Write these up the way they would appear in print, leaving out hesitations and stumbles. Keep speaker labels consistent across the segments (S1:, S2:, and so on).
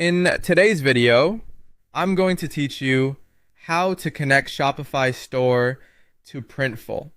S1: In today's video, I'm going to teach you how to connect Shopify Store to Printful.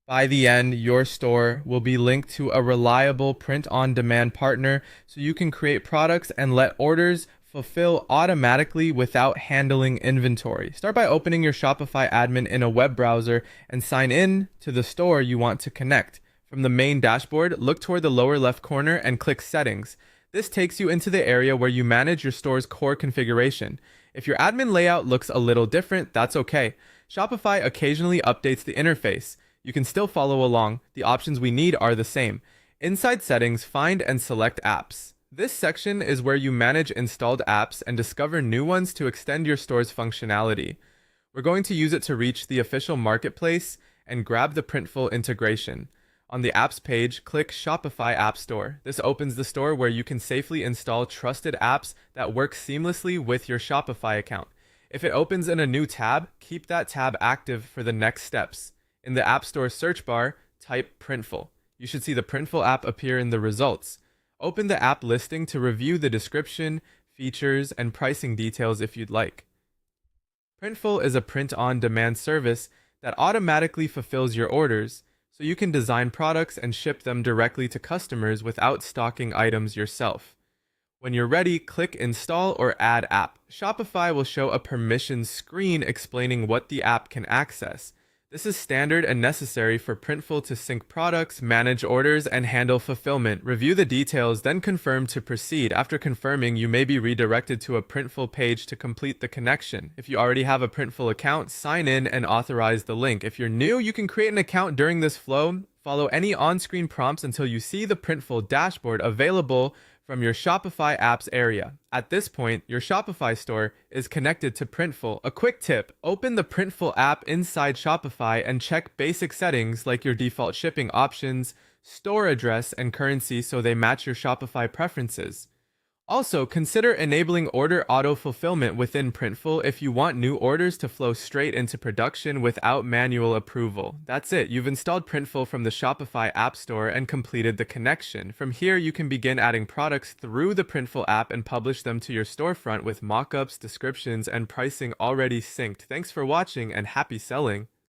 S1: By the end, your store will be linked to a reliable print-on-demand partner so you can create products and let orders fulfill automatically without handling inventory. Start by opening your Shopify admin in a web browser and sign in to the store you want to connect. From the main dashboard, look toward the lower left corner and click Settings. This takes you into the area where you manage your store's core configuration. If your admin layout looks a little different, that's okay. Shopify occasionally updates the interface. You can still follow along. The options we need are the same. Inside Settings, find and select Apps. This section is where you manage installed apps and discover new ones to extend your store's functionality. We're going to use it to reach the official marketplace and grab the Printful integration. On the apps page, click Shopify App Store. This opens the store where you can safely install trusted apps that work seamlessly with your Shopify account. If it opens in a new tab, keep that tab active for the next steps. In the App Store search bar, type Printful. You should see the Printful app appear in the results. Open the app listing to review the description, features, and pricing details if you'd like. Printful is a print-on-demand service that automatically fulfills your orders, so you can design products and ship them directly to customers without stocking items yourself. When you're ready, click Install or Add App. Shopify will show a permissions screen explaining what the app can access. This is standard and necessary for Printful to sync products, manage orders, and handle fulfillment. Review the details, then confirm to proceed. After confirming, you may be redirected to a Printful page to complete the connection. If you already have a Printful account, sign in and authorize the link. If you're new, you can create an account during this flow. Follow any on-screen prompts until you see the Printful dashboard available from your Shopify apps area. At this point, your Shopify store is connected to Printful. A quick tip, open the Printful app inside Shopify and check basic settings like your default shipping options, store address, and currency so they match your Shopify preferences. Also, consider enabling order auto-fulfillment within Printful if you want new orders to flow straight into production without manual approval. That's it, you've installed Printful from the Shopify App Store and completed the connection. From here, you can begin adding products through the Printful app and publish them to your storefront with mockups, descriptions, and pricing already synced. Thanks for watching and happy selling!